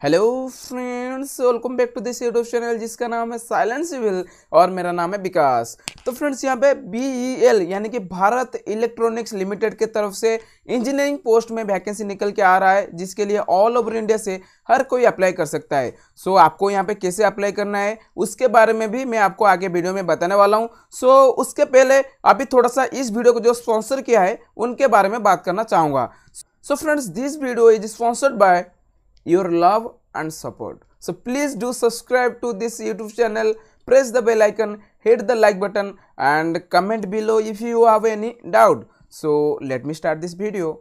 Hello friends, welcome back to this YouTube channel जिसका नाम है साइलेंट सिविल और मेरा नाम है विकास। तो फ्रेंड्स यहाँ पे BEL यानी कि भारत इलेक्ट्रॉनिक्स लिमिटेड के तरफ से इंजीनियरिंग पोस्ट में वैकेंसी निकल के आ रहा है, जिसके लिए ऑल ओवर इंडिया से हर कोई अप्लाई कर सकता है। सो आपको यहाँ पे कैसे अप्लाई करना है उसके बारे में भी मैं आपको आगे वीडियो में बताने वाला हूँ। सो उसके पहले अभी थोड़ा सा इस वीडियो को जो स्पॉन्सर किया है उनके बारे में बात करना चाहूँगा। So friends, this video is sponsored by your love and support. So please do subscribe to this YouTube channel, press the bell icon, hit the like button and comment below if you have any doubt. So let me start this video.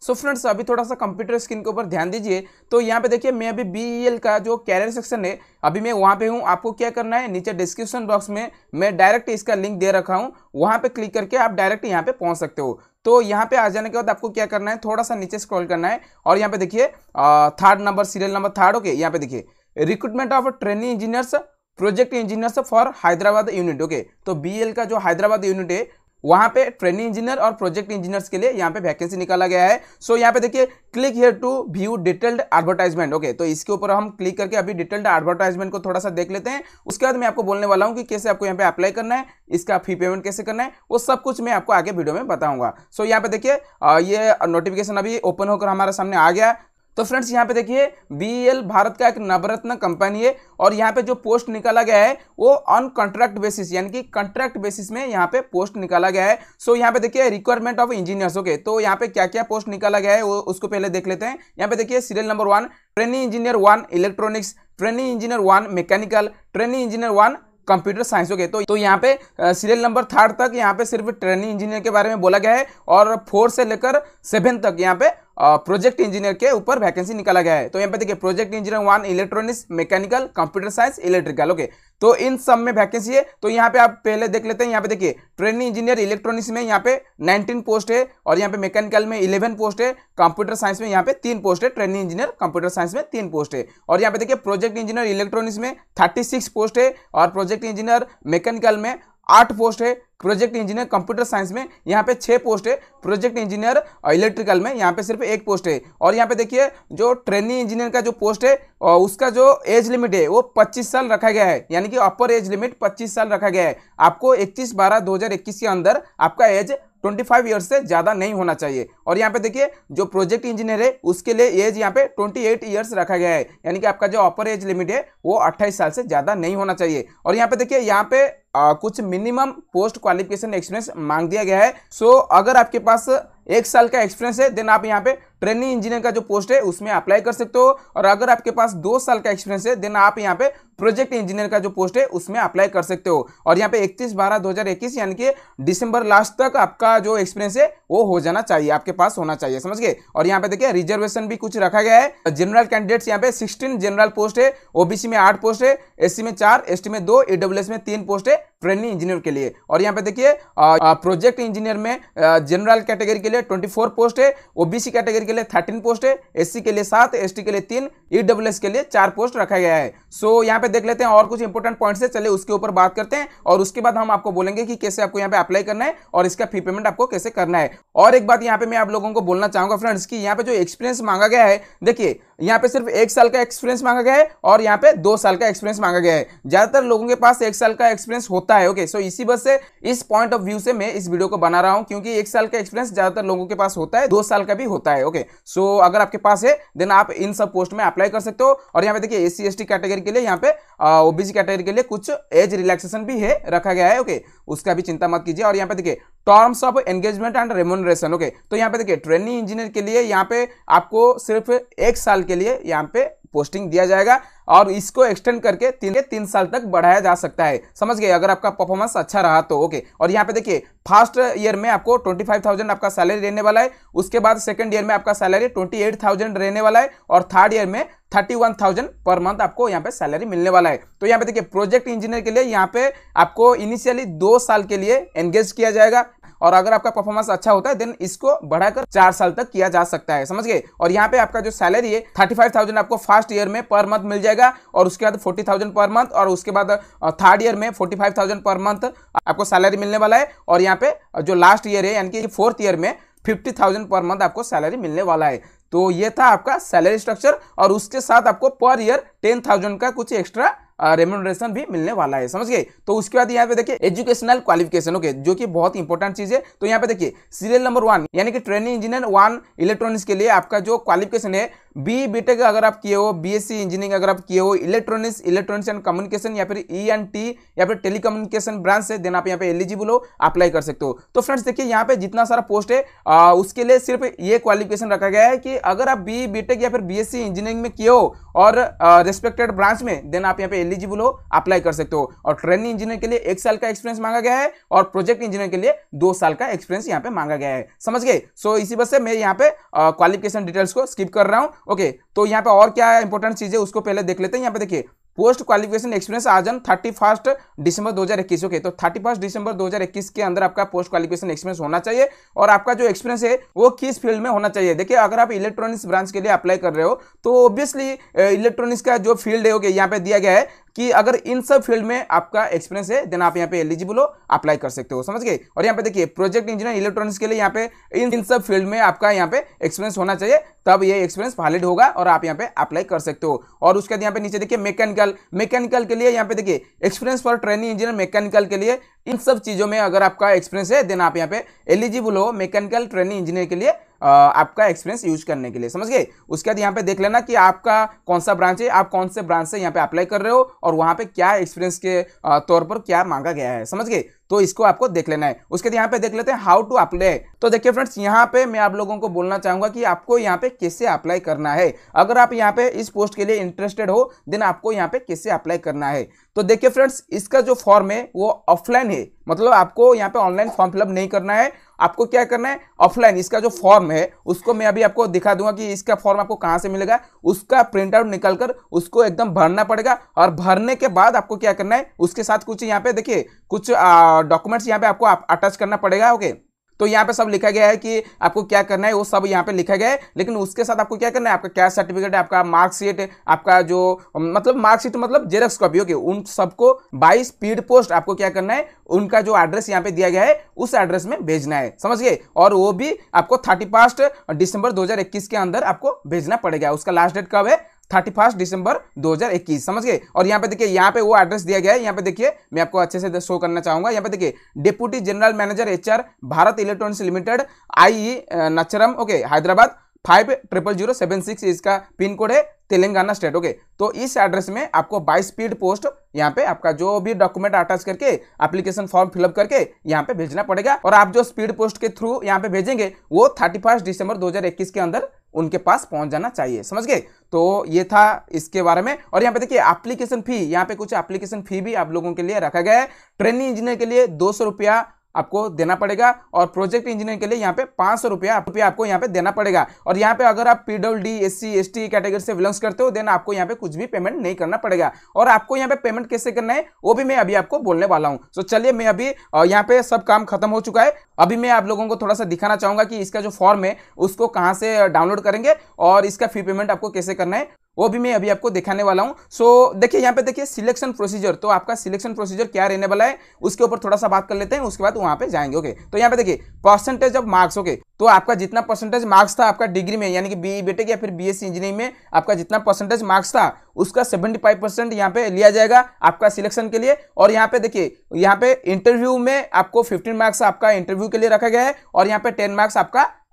So friends, अभी थोड़ा सा computer screen के ऊपर ध्यान दीजिए। तो यहाँ पे देखिए, मैं अभी BEL का जो कैरियर सेक्शन है अभी मैं वहाँ पे हूँ। आपको क्या करना है, नीचे डिस्क्रिप्शन बॉक्स में मैं डायरेक्ट इसका लिंक दे रखा हूँ, वहाँ पे क्लिक करके आप डायरेक्ट यहाँ पे पहुँच सकते हो। तो यहाँ पे आ जाने के बाद आपको क्या करना है, थोड़ा सा नीचे स्क्रॉल करना है और यहाँ पे देखिए third number, serial number third. Okay, यहाँ पे देखिए recruitment of training engineers, project engineers for Hyderabad unit. Okay, तो BEL का जो हैदराबाद यूनिट है वहां पे ट्रेनिंग इंजीनियर और प्रोजेक्ट इंजीनियर्स के लिए यहाँ पे वैकेंसी निकाला गया है। सो यहाँ पे देखिए click here to view detailed advertisement. Okay, तो इसके ऊपर हम क्लिक करके अभी डिटेल्ड एडवर्टाइजमेंट को थोड़ा सा देख लेते हैं। उसके बाद मैं आपको बोलने वाला हूँ कि कैसे आपको यहाँ पे अप्लाई करना है, इसका फी पेमेंट कैसे करना है, वो सब कुछ मैं आपको आगे वीडियो में बताऊंगा। सो यहाँ पे देखिए ये नोटिफिकेशन अभी ओपन होकर हमारे सामने आ गया। तो फ्रेंड्स यहाँ पे देखिए BEL भारत का एक नवरत्न कंपनी है और यहाँ पे जो पोस्ट निकाला गया है वो ऑन कॉन्ट्रैक्ट बेसिस यानी कि कॉन्ट्रैक्ट बेसिस में यहाँ पे पोस्ट निकाला गया है। सो यहाँ पे देखिए रिक्वायरमेंट ऑफ इंजीनियर्स। ओके, तो यहाँ पे क्या क्या पोस्ट निकाला गया है वो उसको पहले देख लेते हैं। यहाँ पे देखिए serial number 1 training engineer 1 electronics, training engineer 1 mechanical, training engineer 1 computer science. Okay, तो यहाँ पे सीरियल नंबर 3 तक यहाँ पे सिर्फ ट्रेनिंग इंजीनियर के बारे में बोला गया है और 4 से लेकर 7 तक यहाँ पे प्रोजेक्ट इंजीनियर के ऊपर वैकेंसी निकाला गया है। तो यहाँ पे देखिए project engineer 1 electronics, mechanical, computer science, electrical. Okay, तो इन सब में वैकेंसी है। तो यहाँ पे आप पहले देख लेते हैं। यहाँ पे देखिए ट्रेनिंग इंजीनियर इलेक्ट्रॉनिक्स में यहाँ पे 19 पोस्ट है और यहाँ पे मैकेनिकल में 11 पोस्ट है, कंप्यूटर साइंस में यहाँ पे 3 पोस्ट है, ट्रेनिंग इंजीनियर कंप्यूटर साइंस में 3 पोस्ट है। और यहाँ पे देखिए प्रोजेक्ट इंजीनियर इलेक्ट्रॉनिक्स में 36 पोस्ट है और प्रोजेक्ट इंजीनियर मैकेनिकल में 8 पोस्ट है, प्रोजेक्ट इंजीनियर कंप्यूटर साइंस में यहाँ पे 6 पोस्ट है, प्रोजेक्ट इंजीनियर इलेक्ट्रिकल में यहाँ पे सिर्फ 1 पोस्ट है। और यहाँ पे देखिए जो ट्रेनिंग इंजीनियर का जो पोस्ट है उसका जो एज लिमिट है वो 25 साल रखा गया है, यानी कि अपर एज लिमिट 25 साल रखा गया है। आपको 31/12/2021 के अंदर आपका एज 25 ईयर्स से ज्यादा नहीं होना चाहिए। और यहाँ पे देखिए जो प्रोजेक्ट इंजीनियर है उसके लिए एज यहाँ पे 28 ईयर्स रखा गया है, यानी कि आपका जो अपर एज लिमिट है वो 28 साल से ज्यादा नहीं होना चाहिए। और यहाँ पे देखिए यहाँ पे कुछ मिनिमम पोस्ट क्वालिफिकेशन एक्सपीरियंस मांग दिया गया है। सो अगर आपके पास 1 साल का एक्सपीरियंस है देन आप यहाँ पे ट्रेनिंग इंजीनियर का जो पोस्ट है उसमें अप्लाई कर सकते हो, और अगर आपके पास 2 साल का एक्सपीरियंस है देन आप यहाँ पे प्रोजेक्ट इंजीनियर का जो पोस्ट है उसमें अप्लाई कर सकते हो। और यहाँ पे 31/12/2021 यानी कि दिसंबर लास्ट तक आपका जो एक्सपीरियंस है वो हो जाना चाहिए, आपके पास होना चाहिए, समझ गए। और यहाँ पे देखिए रिजर्वेशन भी कुछ रखा गया है। जनरल कैंडिडेट्स यहाँ पे 16 जनरल पोस्ट है, OBC में 8 पोस्ट है, SC में 4, ST में 2, EWS में 3 पोस्ट है ट्रेनिंग इंजीनियर के लिए। और यहाँ पे देखिए प्रोजेक्ट इंजीनियर में जनरल कैटेगरी के लिए 24 पोस्ट है, OBC कैटेगरी के लिए 13 पोस्ट है, SC के लिए 7, ST के लिए 3, EWS के लिए 4 पोस्ट रखा गया है। सो यहाँ पे देख लेते हैं और कुछ इंपॉर्टेंट पॉइंट्स है, चलिए उसके ऊपर बात करते हैं और उसके बाद हम आपको बोलेंगे कि कैसे आपको यहाँ पे अप्लाई करना है और इसका फी पेमेंट आपको कैसे करना है। और एक बात यहाँ पे मैं आप लोगों को बोलना चाहूंगा फ्रेंड्स कि यहाँ पे जो एक्सपीरियंस मांगा गया है, देखिए यहाँ पे सिर्फ 1 साल का एक्सपीरियंस मांगा गया है और यहाँ पे 2 साल का एक्सपीरियंस मांगा गया है। ज्यादातर लोगों के पास 1 साल का एक्सपीरियंस होता है। ओके, सो इसी वजह से इस पॉइंट ऑफ व्यू से मैं इस वीडियो को बना रहा हूं, क्योंकि 1 साल का एक्सपीरियंस ज्यादातर लोगों के पास होता है, 2 साल का भी होता है। ओके, सो अगर आपके पास है देन आप इन सब पोस्ट में अप्लाई कर सकते हो। और यहाँ पे देखिए SC ST कैटेगरी के लिए यहाँ पे OBC कैटेगरी के लिए कुछ एज रिलैक्सेशन भी है रखा गया है। ओके, उसका भी चिंता मत कीजिए। और यहाँ पे देखिए terms of engagement and remuneration. Okay, तो यहाँ पे देखिए ट्रेनिंग इंजीनियर के लिए यहाँ पे आपको सिर्फ 1 साल के लिए यहाँ पे पोस्टिंग दिया जाएगा और इसको एक्सटेंड करके 3 साल तक बढ़ाया जा सकता है, समझ गए, अगर आपका परफॉर्मेंस अच्छा रहा तो। ओके, और यहाँ पे देखिए फर्स्ट ईयर में आपको 25,000 आपका सैलरी रहने वाला है, उसके बाद सेकंड ईयर में आपका सैलरी 28,000 रहने वाला है और थर्ड ईयर में 31,000 पर मंथ आपको यहाँ पे सैलरी मिलने वाला है। तो यहाँ पे देखिए प्रोजेक्ट इंजीनियर के लिए यहाँ पे आपको इनिशियली 2 साल के लिए एंगेज किया जाएगा और अगर आपका परफॉर्मेंस अच्छा होता है देन इसको बढ़ाकर 4 साल तक किया जा सकता है, समझ गए। और यहाँ पे आपका जो सैलरी है 35,000 आपको फर्स्ट ईयर में पर मंथ मिल जाएगा और उसके बाद 40,000 पर मंथ और उसके बाद थर्ड ईयर में 45,000 पर मंथ आपको सैलरी मिलने वाला है। और यहाँ पे जो लास्ट ईयर है यानी कि 4th ईयर में 50,000 पर मंथ आपको सैलरी मिलने वाला है। तो ये था आपका सैलरी स्ट्रक्चर, और उसके साथ आपको पर ईयर 10,000 का कुछ एक्स्ट्रा रेम्यूनरेशन भी मिलने वाला है, समझ गए। तो उसके बाद यहाँ पे देखिए एजुकेशनल क्वालिफिकेशन, ओके, जो कि बहुत इंपॉर्टेंट चीज है। तो यहाँ पे देखिए सीरियल नंबर 1 यानी कि ट्रेनिंग इंजीनियर 1 इलेक्ट्रॉनिक्स के लिए आपका जो क्वालिफिकेशन है, बी बीटेक अगर आप किए हो, बीएससी इंजीनियरिंग अगर आप किए हो, इलेक्ट्रॉनिक्स एंड कम्युनिकेशन या फिर ईएनटी या फिर टेलीकम्युनिकेशन ब्रांच से, देन आप यहाँ पे एलिजिबल हो, अप्लाई कर सकते हो। तो फ्रेंड्स देखिए यहाँ पे जितना सारा पोस्ट है उसके लिए सिर्फ ये क्वालिफिकेशन रखा गया है कि अगर आप बी बीटेक या फिर बीएससी इंजीनियरिंग में किए हो और रिस्पेक्टेड ब्रांच में, देन आप यहाँ पे एलिजिबल हो, अप्लाई कर सकते हो। और ट्रेनिंग इंजीनियर के लिए 1 साल का एक्सपीरियंस मांगा गया है और प्रोजेक्ट इंजीनियर के लिए 2 साल का एक्सपीरियंस यहाँ पे मांगा गया है, समझ गए। सो इसी वजह से मैं यहाँ पे क्वालिफिकेशन डिटेल्स को स्किप कर रहा हूँ, ओके। तो यहाँ पे और क्या इंपॉर्टेंट चीज है उसको पहले देख लेते हैं। यहाँ पे देखिए पोस्ट क्वालिफिकेशन एक्सपीरियंस आज 31 दिसंबर 2021, ओके। तो 31 दिसंबर 2021 के अंदर आपका पोस्ट क्वालिफिकेशन एक्सपीरियंस होना चाहिए, और आपका जो एक्सपीरियंस है वो किस फील्ड में होना चाहिए। देखिए अगर आप इलेक्ट्रॉनिक्स ब्रांच के लिए अप्लाई कर रहे हो तो ऑब्वियसली इलेक्ट्रॉनिक्स का जो फील्ड है, ओके, यहाँ पे दिया गया है कि अगर इन सब फील्ड में आपका एक्सपीरियंस है, देन आप यहाँ पे एलिजिबल हो, अप्लाई कर सकते हो, समझ गए। और यहाँ पे देखिए प्रोजेक्ट इंजीनियर इलेक्ट्रॉनिक्स के लिए यहाँ पे इन सब फील्ड में आपका यहाँ पे एक्सपीरियंस होना चाहिए, तब ये एक्सपीरियंस वैलिड होगा और आप यहाँ पे अप्लाई कर सकते हो। और उसके बाद यहाँ पे नीचे देखिए मैकेनिकल के लिए यहाँ पे देखिए experience for training engineer mechanical के लिए, इन सब चीजों में अगर आपका एक्सपीरियंस है, देन आप यहाँ पे एलिजिबल हो मैकेनिकल ट्रेनिंग इंजीनियर के लिए आपका एक्सपीरियंस यूज करने के लिए, समझ गए। उसके बाद यहाँ पे देख लेना कि आपका कौन सा ब्रांच है, आप कौन से ब्रांच से यहाँ पे अप्लाई कर रहे हो और वहां पे क्या एक्सपीरियंस के तौर पर क्या मांगा गया है, समझ गए। तो इसको आपको देख लेना है। उसके बाद यहाँ पे देख लेते हैं हाउ टू अप्लाई। तो देखिए फ्रेंड्स यहाँ पे मैं आप लोगों को बोलना चाहूंगा कि आपको यहाँ पे कैसे अप्लाई करना है। अगर आप यहाँ पे इस पोस्ट के लिए इंटरेस्टेड हो, देन आपको यहाँ पे कैसे अप्लाई करना है। तो देखिए फ्रेंड्स इसका जो फॉर्म है वो ऑफलाइन है, मतलब आपको यहाँ पे ऑनलाइन फॉर्म फिलअप नहीं करना है, आपको क्या करना है ऑफलाइन। इसका जो फॉर्म है उसको मैं अभी आपको दिखा दूंगा कि इसका फॉर्म आपको कहां से मिलेगा। उसका प्रिंट आउट निकालकर उसको एकदम भरना पड़ेगा, और भरने के बाद आपको क्या करना है, उसके साथ कुछ यहाँ पे देखिए कुछ डॉक्यूमेंट्स यहाँ पे आपको अटैच करना पड़ेगा, ओके। तो यहाँ पे सब लिखा गया है कि आपको क्या करना है, वो सब यहाँ पे लिखा गया है। लेकिन उसके साथ आपको क्या करना है, आपका कैश सर्टिफिकेट, आपका मार्कशीट, आपका जो मतलब मार्कशीट मतलब जेरॉक्स कॉपी, ओके, उन सबको 22 स्पीड पोस्ट आपको क्या करना है, उनका जो एड्रेस यहाँ पे दिया गया है उस एड्रेस में भेजना है, समझ गए। और वो भी आपको 31 दिसंबर 2021 के अंदर आपको भेजना पड़ेगा। उसका लास्ट डेट कब है, 31 दिसंबर 2021, समझ गए। और यहाँ पे देखिए यहाँ पे वो एड्रेस दिया गया है, यहाँ पे देखिए मैं आपको अच्छे से शो करना चाहूंगा। यहाँ पे देखिए deputy general manager HR Bharat Electronics Limited आई नचरम, ओके, हैदराबाद 500076 इसका पिन कोड है, तेलंगाना स्टेट, ओके। तो इस एड्रेस में आपको 22 स्पीड पोस्ट यहाँ पे आपका जो भी डॉक्यूमेंट अटैच करके एप्लीकेशन फॉर्म फिलअप करके यहाँ पे भेजना पड़ेगा। और आप जो स्पीड पोस्ट के थ्रू यहाँ पे भेजेंगे वो 31 दिसंबर 2021 के अंदर उनके पास पहुंच जाना चाहिए, समझ गए। तो ये था इसके बारे में। और यहाँ पे देखिए एप्लीकेशन फी, यहाँ पे कुछ एप्लीकेशन फी भी आप लोगों के लिए रखा गया है। ट्रेनिंग इंजीनियर के लिए 200 रुपया आपको देना पड़ेगा, और प्रोजेक्ट इंजीनियर के लिए यहाँ पे 500 रुपया आपको यहाँ पे देना पड़ेगा। और यहाँ पे अगर आप पीडब्ल्यूडी एससी एसटी कैटेगरी से बिलोंग्स करते हो, देन आपको यहाँ पे कुछ भी पेमेंट नहीं करना पड़ेगा। और आपको यहाँ पे पेमेंट कैसे करना है वो भी मैं अभी आपको बोलने वाला हूँ। तो चलिए मैं अभी यहाँ पे सब काम खत्म हो चुका है। अभी मैं आप लोगों को थोड़ा सा दिखाना चाहूंगा कि इसका जो फॉर्म है उसको कहाँ से डाउनलोड करेंगे और इसका फी पेमेंट आपको कैसे करना है वो भी मैं अभी आपको दिखाने वाला हूं। सो देखिए यहाँ पे देखिए सिलेक्शन प्रोसीजर, तो आपका सिलेक्शन प्रोसीजर क्या रहने वाला है उसके ऊपर थोड़ा सा बात कर लेते हैं, उसके बाद वहां पे जाएंगे, ओके। तो यहाँ पे देखिए परसेंटेज ऑफ मार्क्स, ओके। तो आपका जितना परसेंटेज मार्क्स था आपका डिग्री में, यानी कि बीई बीटेक या फिर बीएससी इंजीनियरिंग में आपका जितना परसेंटेज मार्क्स था उसका 75% यहाँ पे लिया जाएगा आपका सिलेक्शन के लिए। और यहाँ पे देखिए यहाँ पे इंटरव्यू में आपको 15 मार्क्स आपका इंटरव्यू के लिए रखा गया है, और यहाँ पे 10 मार्क्स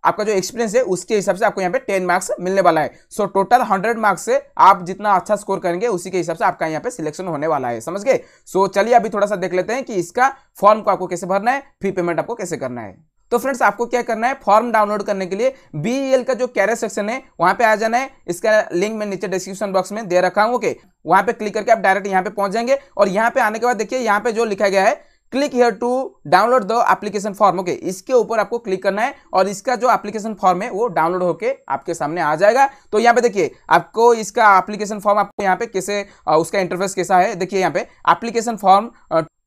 आपका जो एक्सपीरियंस है उसके हिसाब से आपको यहाँ पे 10 मार्क्स मिलने वाला है। सो टोटल 100 मार्क्स से आप जितना अच्छा स्कोर करेंगे उसी के हिसाब से आपका यहाँ पे सिलेक्शन होने वाला है, समझ गए। सो चलिए अभी थोड़ा सा देख लेते हैं कि इसका फॉर्म को आपको कैसे भरना है, फी पेमेंट आपको कैसे करना है। तो फ्रेंड्स आपको क्या करना है, फॉर्म डाउनलोड करने के लिए बीईएल का जो कैरियर सेक्शन है वहां पे आ जाना है। इसका लिंक मैं नीचे डिस्क्रिप्शन बॉक्स में दे रखा हूं, ओके। वहां पे क्लिक करके आप डायरेक्ट यहाँ पे पहुंच जाएंगे। और यहाँ पे आने के बाद देखिए यहाँ पे जो लिखा गया है click here to download the application form, okay, इसके ऊपर आपको क्लिक करना है और इसका जो एप्लीकेशन फॉर्म है वो डाउनलोड होके आपके सामने आ जाएगा। तो यहाँ पे देखिए आपको इसका एप्लीकेशन फॉर्म आपको यहाँ पे कैसे उसका इंटरफेस कैसा है, देखिए यहाँ पे application form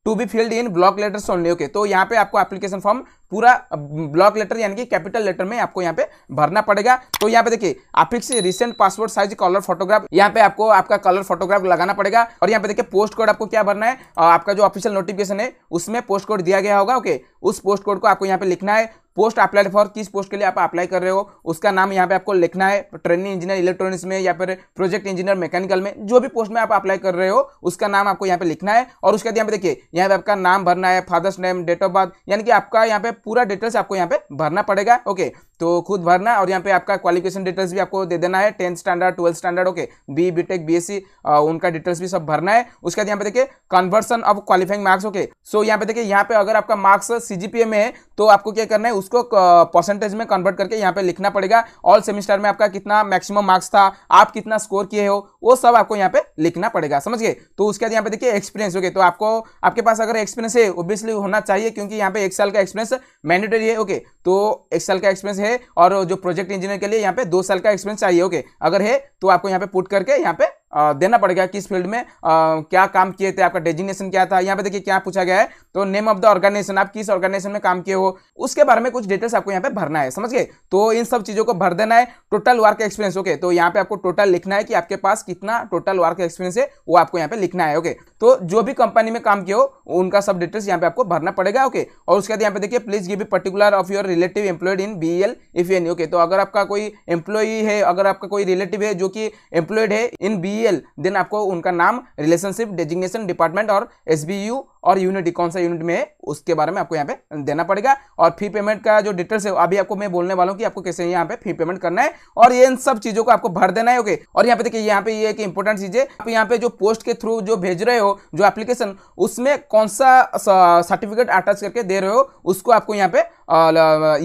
to be filled in block letters only, okay. तो यहाँ पे आपको एप्लीकेशन फॉर्म पूरा ब्लॉक लेटर यानी कि कैपिटल लेटर में आपको यहाँ पे भरना पड़ेगा। तो यहाँ पे देखिए affix recent passport size colour photograph, यहाँ पे आपको आपका कलर फोटोग्राफ लगाना पड़ेगा। और यहाँ पे देखिए पोस्ट कोड आपको क्या भरना है, आपका जो ऑफिशियल नोटिफिकेशन है उसमें पोस्ट कोड दिया गया होगा, ओके, उस पोस्ट कोड को आपको यहाँ पे लिखना है। पोस्ट अप्लाई फॉर, किस पोस्ट के लिए आप अप्लाई कर रहे हो उसका नाम यहाँ पे आपको लिखना है। ट्रेनिंग इंजीनियर इलेक्ट्रॉनिक्स में या फिर प्रोजेक्ट इंजीनियर मैकेनिकल में, जो भी पोस्ट में आप अप्लाई कर रहे हो उसका नाम आपको यहाँ पे लिखना है। और उसके बाद यहाँ पे देखिए यहाँ पे आपका नाम भरना है, father's name, date of birth, यानी कि आपका यहाँ पे पूरा डिटेल्स आपको यहाँ पे भरना पड़ेगा। ओके, तो खुद भरना। और यहाँ पे आपका क्वालिफिकेशन डिटेल्स भी आपको दे देना है, 10th standard 12th standard, okay, B BTech BSc, उनका डिटेल्स भी सब भरना है। उसके बाद यहाँ पे देखिए conversion of qualifying marks. Okay, so यहाँ पे देखिए यहाँ पे अगर आपका मार्क्स सीजीपीए में है तो आपको क्या करना है, उसको परसेंटेज में कन्वर्ट करके यहाँ पे लिखना पड़ेगा। ऑल सेमेस्टर में आपका कितना मैक्सिमम मार्क्स था, आप कितना स्कोर किए हो, वो सब आपको यहाँ पे लिखना पड़ेगा, समझ गए। तो उसके बाद यहाँ पे देखिए एक्सपीरियंस। ओके, तो आपको आपके पास अगर एक्सपीरियंस है ऑब्वियसली होना चाहिए, क्योंकि यहाँ पे 1 साल का एक्सपीरियंस मैंडेटरी है। ओके, तो 1 साल का एक्सपीरियंस है, और जो प्रोजेक्ट इंजीनियर के लिए यहाँ पे 2 साल का एक्सपीरियंस चाहिए। ओके, अगर है तो आपको यहाँ पे पुट करके यहाँ पे देना पड़ेगा किस फील्ड में क्या काम किए थे, आपका डेजिग्नेशन क्या था। यहाँ पे देखिए क्या पूछा गया है, तो नेम ऑफ द ऑर्गेनाइजेशन, आप किस ऑर्गेनाइजेशन में काम किए हो उसके बारे में कुछ डिटेल्स आपको यहाँ पे भरना है, समझ गए। तो इन सब चीजों को भर देना है। टोटल वर्क एक्सपीरियंस, ओके, तो यहाँ पे आपको टोटल लिखना है कि आपके पास कितना टोटल वर्क एक्सपीरियंस है, वो आपको यहाँ पे लिखना है। ओके, तो जो भी कंपनी में काम किए हो उनका सब डिटेल्स यहाँ पे आपको भरना पड़ेगा। ओके, और उसके बाद यहाँ पे देखिए please give particular of your relative employed in BEL if any. Okay, तो अगर आपका कोई एम्प्लॉई है, अगर आपका कोई रिलेटिव है जो कि एम्प्लॉयड है इन बीईएल, देन आपको उनका नाम, रिलेशनशिप, डेजिग्नेशन, डिपार्टमेंट और एसबीयू और यूनिट, कौन सा यूनिट में है उसके बारे में आपको यहाँ पे देना पड़ेगा। और फी पेमेंट का जो डिटेल्स है अभी आपको मैं बोलने वाला हूँ कि आपको कैसे यहाँ पे फी पेमेंट करना है, और ये इन सब चीजों को आपको भर देना है। ओके, और यहाँ पे देखिए यहाँ पे ये एक इंपॉर्टेंट चीज है, आप यहाँ पे जो पोस्ट के थ्रू जो भेज रहे हो जो एप्लीकेशन, उसमें कौन सा सर्टिफिकेट अटैच करके दे रहे हो उसको आपको यहाँ पे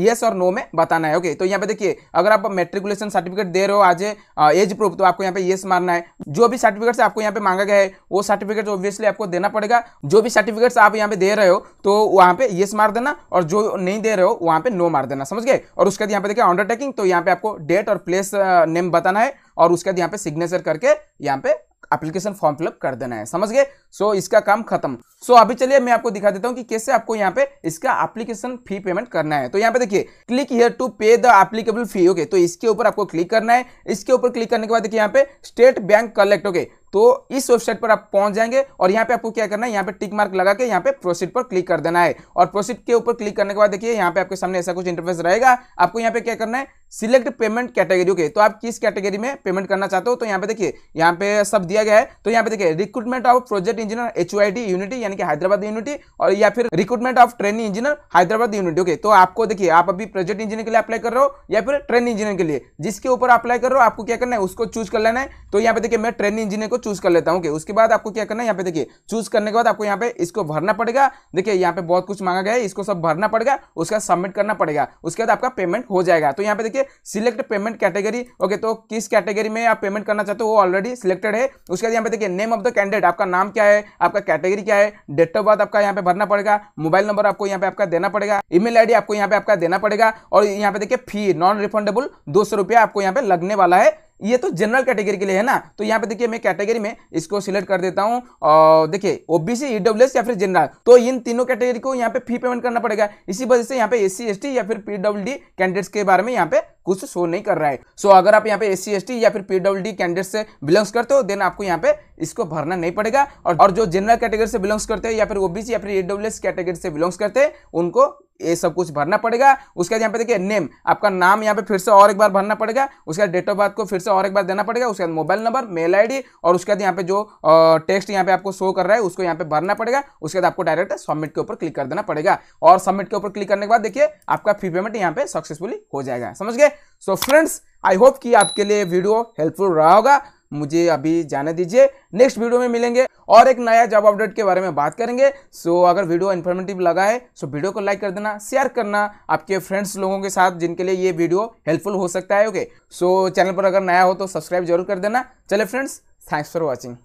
यस और नो में बताना है। ओके, तो यहाँ पे देखिए अगर आप मैट्रिकुलेशन सर्टिफिकेट दे रहे हो आज एज प्रूफ, तो आपको यहाँ पे यस मारना है। जो भी सर्टिफिकेट आपको यहाँ पे मांगा गया है वो सर्टिफिकेट ऑब्वियसली आपको देना पड़ेगा। जो भी सर्टिफिकेट्स आप यहाँ पे दे रहे हो तो वहां पे यस मार देना, और जो नहीं दे रहे हो वहां पे नो मार देना, समझ गए। और उसके बाद यहाँ पे देखिए अंडरटेकिंग, तो यहाँ पे आपको डेट और प्लेस नेम बताना है, और उसके बाद यहाँ पे सिग्नेचर करके यहाँ पे एप्लीकेशन फॉर्म फिलअप कर देना है, समझ गए। सो इसका काम खत्म। सो अभी चलिए मैं आपको दिखा देता हूं कि कैसे आपको यहाँ पे इसका एप्लीकेशन फी पेमेंट करना है। तो यहाँ पे देखिए क्लिक हियर टू पे द एप्लीकेबल फी। ओके, तो इसके ऊपर आपको क्लिक करना है। इसके ऊपर क्लिक करने के बाद देखिए यहाँ पे स्टेट बैंक कलेक्ट। ओके, तो इस वेबसाइट पर आप पहुंच जाएंगे, और यहाँ पे आपको क्या करना है, यहाँ पे टिक मार्क लगा के यहाँ पे प्रोसीड पर क्लिक कर देना है। और प्रोसीड के ऊपर क्लिक करने के बाद देखिए यहाँ पे आपके सामने ऐसा कुछ इंटरफेस रहेगा। आपको यहाँ पे क्या करना है, सिलेक्ट पेमेंट कैटेगरी। ओके, तो आप किस कैटेगरी में पेमेंट करना चाहते हो, तो यहाँ पे देखिए यहाँ पे सब दिया गया है। तो यहाँ पे देखिए recruitment of project engineer HYD unity, यानी कि हैदराबाद यूनिटी, और या फिर recruitment of training engineer Hyderabad unity. Okay, तो आपको देखिए आप अभी प्रोजेक्ट इंजीनियर के लिए अप्लाई कर रहे हो या फिर ट्रेनिंग इंजीनियर के लिए, जिसके ऊपर अप्लाई कर रहे हो आपको क्या करना है, उसको चूज कर लेना है। तो यहाँ पे देखिए मैं ट्रेनिंग इंजीनियर को चूज कर लेता हूँ। उसके बाद आपको क्या करना है, यहाँ पे देखिए चूज करने के बाद आपको यहाँ पे इसको भरना पड़ेगा। देखिए यहाँ पे बहुत कुछ मांगा गया है, इसको सब भरना पड़ेगा, उसका सबमिट करना पड़ेगा, उसके बाद आपका पेमेंट हो जाएगा। तो यहाँ पे देखिए सिलेक्ट पेमेंट कैटेगरी। ओके, तो किस कैटेगरी में आप पेमेंट करना चाहते हो वो ऑलरेडी सिलेक्टेड है। उसके बाद यहाँ पे देखिए नेम ऑफ द कैंडिडेट, आपका नाम क्या है, आपका कैटेगरी क्या है, डेट ऑफ बर्थ आपका यहाँ पे भरना पड़ेगा, मोबाइल नंबर आपको यहाँ पे आपका देना पड़ेगा, ईमेल आईडी आपको यहाँ पे आपका देना पड़ेगा, और यहाँ पे देखिए फी नॉन रिफंडेबल 200 रुपया आपको यहाँ पे लगने वाला है। ये तो जनरल कैटेगरी के लिए है ना। तो यहाँ पे देखिए मैं कैटेगरी में इसको सिलेक्ट कर देता हूँ, और देखिए ओबीसी, ईडब्ल्यूएस या फिर जनरल, तो इन तीनों कैटेगरी को यहाँ पे फी पेमेंट करना पड़ेगा। इसी वजह से यहाँ पे SC ST या फिर PWD कैंडिडेट्स के बारे में यहाँ पे कुछ शो नहीं कर रहा है। सो अगर आप यहाँ पे SC ST या फिर PWD कैंडिडेट से बिलोंग्स करते हो देन आपको यहाँ पे इसको भरना नहीं पड़ेगा, और जो जनरल कैटेगरी से बिलोंग्स करते हैं या फिर ओबीसी या फिर ईडब्ल्यूएस कैटेगरी से बिलोंग्स करते हैं उनको ये सब कुछ भरना पड़ेगा। उसके बाद यहाँ पे देखिए नेम, आपका नाम यहाँ पे फिर से और एक बार भरना पड़ेगा, उसके बाद डेट ऑफ बर्थ को फिर से और एक बार देना पड़ेगा, उसके बाद मोबाइल नंबर, मेल आईडी, और उसके बाद यहाँ पे जो टेक्स्ट यहाँ पे आपको शो कर रहा है उसको यहाँ पे भरना पड़ेगा। उसके बाद आपको डायरेक्ट सबमिट के ऊपर क्लिक कर देना पड़ेगा, और सबमिट के ऊपर क्लिक करने के बाद देखिए आपका फी पेमेंट यहाँ पे सक्सेसफुली हो जाएगा, समझ गए। सो फ्रेंड्स आई होप कि आपके लिए वीडियो हेल्पफुल रहा होगा। मुझे अभी जाने दीजिए, नेक्स्ट वीडियो में मिलेंगे और एक नया जॉब अपडेट के बारे में बात करेंगे। सो अगर वीडियो इन्फॉर्मेटिव लगा है सो वीडियो को लाइक कर देना, शेयर करना आपके फ्रेंड्स लोगों के साथ जिनके लिए ये वीडियो हेल्पफुल हो सकता है। ओके, सो चैनल पर अगर नया हो तो सब्सक्राइब जरूर कर देना। चले फ्रेंड्स, थैंक्स फॉर वॉचिंग।